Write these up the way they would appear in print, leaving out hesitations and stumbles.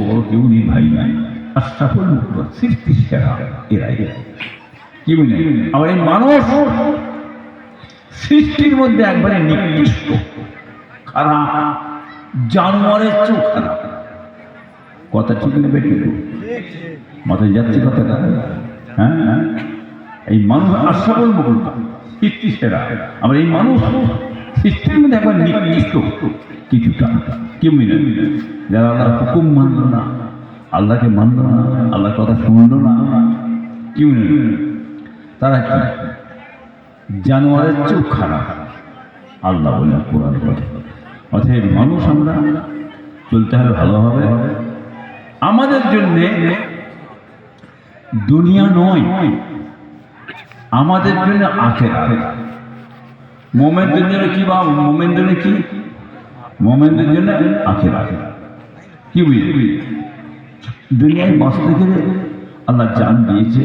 বড় কেউ নেই ভাই নাই, আশরাফুল মুখলুক, সৃষ্টির সেরা এরাই কেউ নেই। আবার এই মানুষ সৃষ্টির মধ্যে একবারে নিকৃষ্ট, খারাপ, জানোয়ারের চেয়েও খারাপ। কথা ঠিক নেবে ঠিক মাথায় যাচ্ছে কথাটা? হ্যাঁ, এই মানুষ আশরাফুল মুখলুক, সৃষ্টির সেরা। আবার এই মানুষ সৃষ্টির মধ্যে একবার নিকৃষ্ট কিছুটা, কেউ নেই। যারা আল্লাহর হুকুম মানল না, আল্লাহকে মানল না, আল্লাহর কথা শুনল না, কেউ নেই। তারা কি জানোয়ারের চেয়েও খারাপ, আল্লাহ বলে কোরআন কথা। অতএব মানুষ আমরা চলতে হবে ভালোভাবে। আমাদের জন্য দুনিয়া নয়, আমাদের জন্য আখিরাত। মুমিনদের জন্য কি বা মুমিনদের জন্য কি? মুমিনদের জন্য আখিরাত। কি বুঝলি? দুনিয়ায় বাঁচতে গেলে আল্লাহ জান দিয়েছে,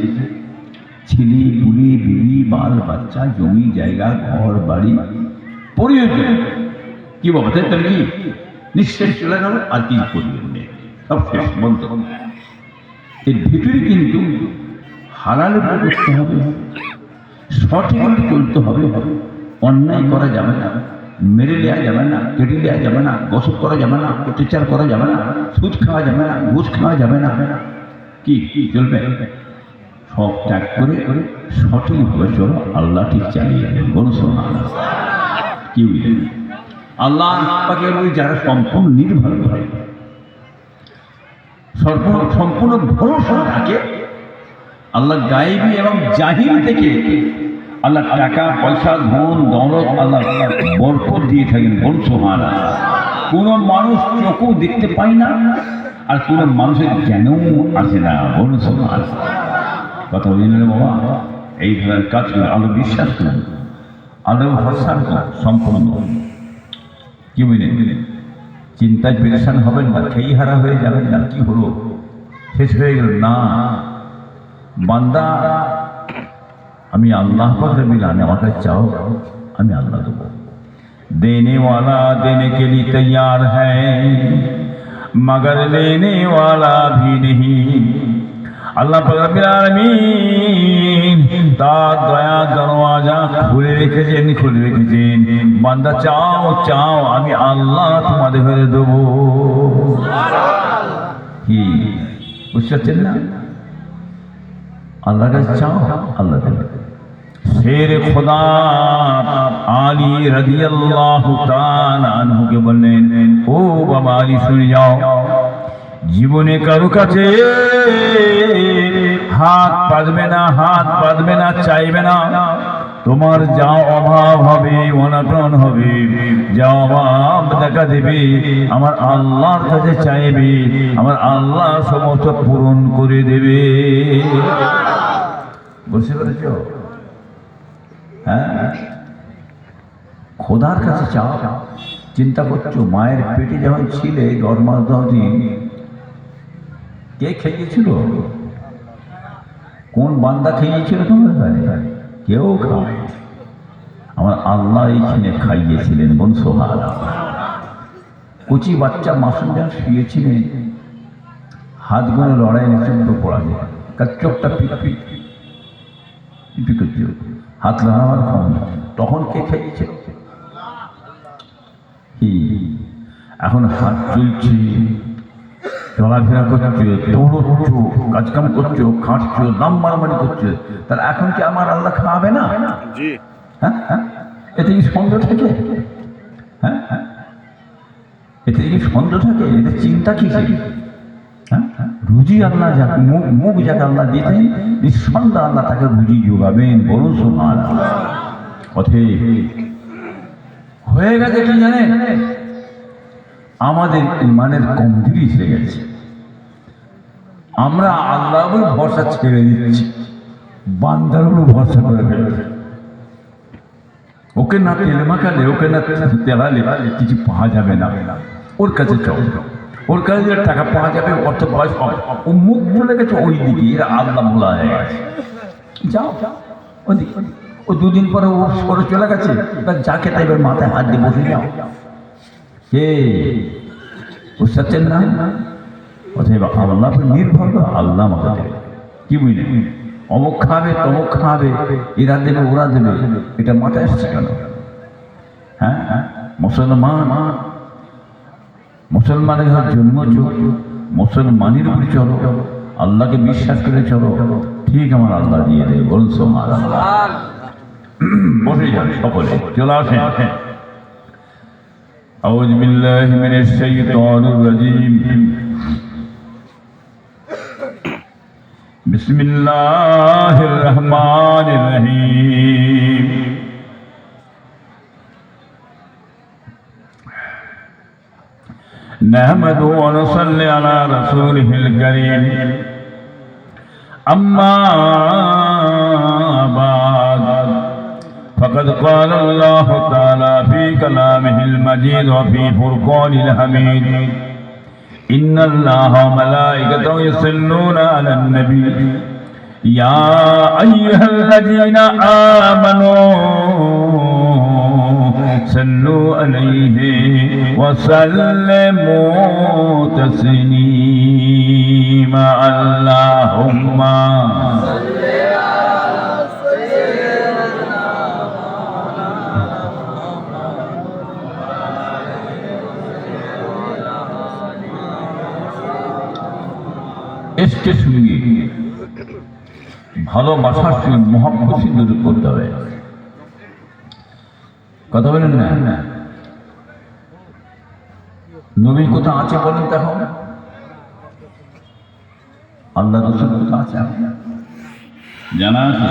ছেলে পুলে বিবি বাল বাচ্চা, জমি জায়গা, ঘর বাড়ি, প্রয়োজন। কি বাবা তাই কি নিঃশ্বাস চলে গেল, আর কি প্রয়োজন নেই, সব শেষ বন্ধ। এর ভিতরে কিন্তু হালাল করতে হবে, সঠিক চলতে হবে, অন্যায় করা যাবে না, মেরে দেওয়া যাবে না, কেটে দেওয়া যাবে না, গসব করা যাবে না, অত্যাচার করা যাবে না, সুদ খাওয়া যাবে না, ঘুষ খাওয়া যাবে না। কি চলবে? সব ত্যাগ করে সঠিকভাবে চলো, আল্লাহ ঠিক চালিয়ে যাবেন। বলুন সুবহানাল্লাহ। কি বুঝলেন? আল্লাহ পাকের ওই যারা সম্পূর্ণ নির্ভর করে, সম্পূর্ণ ভরসা থাকে, আল্লাহ গায়েবী এবং জাহির থেকে আল্লাহ টাকা পয়সা ধন দৌলত আল্লাহ বরকত দিয়ে থাকেন। বলুন সুবহানাল্লাহ। কোনো মানুষ চোখও দেখতে পায় না, আর কোনো মানুষের জ্ঞানও আসে না। বলুন সুবহানাল্লাহ। কথা বুঝলেন বাবা? এই ধরনের কাজ করে আলো বিশ্বাস করুন, আলো ভরসা সম্পূর্ণ। কি বুঝলেন? চিন্তায় পেরেশান হবেন না, খেই হারা হয়ে যাবেন না, কি হলো শেষ হয়ে গেল না। বান্দা আমি আল্লাহ পাকের মিলানে আমাকে চাও, আমি আল্লাহ দেবো। देने वाला देने के लिए तैयार है, मगर लेने वाला भी नहीं। আল্লাহ পাক রব্বুল আলামিন তার দয়া দরওয়াজা খুলে রেখেছেন। বান্দা চাও চাও, আমি আল্লাহ তোমাদের হয়ে দেবো। কি বুঝতে পারছেন না? আল্লাহর কাছে চাও, আল্লাহ দেবে। শের খোদা আলী রাদিয়াল্লাহু তাআলা আনহুকে বললেন, ও বাবা আলী শুনে যাও, জীবনে কারো কাছে হাত পাতবে না, চাইবে না। তোমার যা অভাব হবে, অনটন হবে, যা অভাব দেখা দেবে, আমার আল্লাহর কাছে চাইবে, আমার আল্লাহ সমস্ত পূরণ করে দেবে। বুঝতে পেরেছ? হ্যাঁ, খোদার কাছে চাও। চিন্তা করছো, মায়ের পেটে যখন ছিলে 10 মাস 10 দিন, কে খেয়েছিল? কোন বান্দা খেয়েছিল তোমার ঘরে? কেউ খায়, আমার আল্লাহ এইখানে খাইয়েছিলেন। বলুন সুবহানাল্লাহ। কুচি বাচ্চা মাসুম যখন শুয়েছিলেন, হাতগুলো লড়াই চোখ পড়া যায়, তার চোখটা পিপি করছিল, হাত লাগাবার ক্ষমতা। তখন কে খাইয়েছিল? কি এখন হাত চলছে, চলাফেরা করছো, দৌড়চ্ছ, কাজকাম করছো, খাটছো, দাম মারামারি করছো, তাহলে এখন কি আমার আল্লাহ খাওয়াবে না? হ্যাঁ, এতে কি সন্দেহ থাকে? হ্যাঁ, এতে কি সন্দেহ থাকে? এতে চিন্তা কি? হ্যাঁ, রুজি আল্লাহ মুখ যাকে আল্লাহ দিতেন, নিঃসন্দেহ আল্লাহ তাকে রুজি যোগাবেন। বলুন সুবহানাল্লাহ। অতএব হয়ে গেছে কি জানেন? আমাদের ইমানের কমজোরি এসে গেছে, আমরা আল্লাহর উপর ভরসা ছেড়ে দিচ্ছি, বান্দার উপর ভরসা করে ফেলছি। ওকে না তেল মাখালে, ওকে না তেলালে কিছু পাওয়া যাবে না। ওর কাছে চাও, ওর কাছে টাকা পাওয়া যাবে, অর্থ বয়স হবে, ও মুখ ভুলে গেছে ওই দিকে, এরা আল্লাহ ভোলা হয়ে গেছে। যাও ওদিকে, ও 2 দিন পরে ও সরে চলে গেছে, যাকে তাই এবার মাথায় হাত দিয়ে বসে যাও। কে বুঝতে পারছেন না? অতএব আল্লাহ নির্ভর করে, আল্লাহ আমাকে দেবে। কি বুঝলেন? অমুক খাবে তমুক খাবে, এরা দেবে ওরা দেবে, এটা মাথায় আসছে কেন? হ্যাঁ, মুসলমানের ঘর জন্মছ, মুসলমানের উপরে চলো, আল্লাহকে বিশ্বাস করে চলো, ঠিক আমার আল্লাহ দিয়ে দেবে। বলুন সুবহানাল্লাহ। বসে যান সকলে, চলে আসেন। আউযু বিল্লাহি মিনাশ শাইতানির রাজীম। বিসমিল্লাহির রহমানির রহিম। نحمده ونصلي على رسوله الكريم. أما بعد فقد قال الله تعالى في كلامه المجيد وفي فرقان الحميد: إن الله وملائكته يصلون على النبي يا أيها الذين آمنوا صلوا عليه وسلموا تسليما. اللهم صل على سيدنا محمد. इसके সঙ্গে ভালোবাসার সঙ্গে মহব্বত সিদ্ধ করতে হবে। কথা বলেন না? নবী কোথা আছে বলেন তখন? আল্লাহ রাসূল কোথা আছে জানা আছে?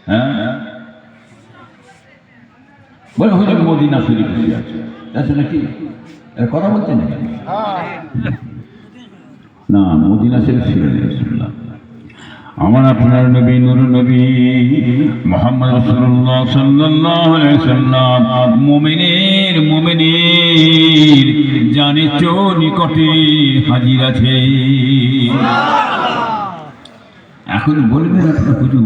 হ্যাঁ, বলে হুজুর মদিনা শরীফে আছে, আছে নাকি? কথা বলছেন না? মদিনা শরীফ ছিল রাসূলুল্লাহ। আমার আপনার নবী নূর নবী মুহাম্মদ রাসূলুল্লাহ সাল্লাল্লাহু আলাইহি ওয়াসাল্লাম মুমিনের জানে চো নিকটে হাজির আছে। এখন বলবেন আপনার হুজুর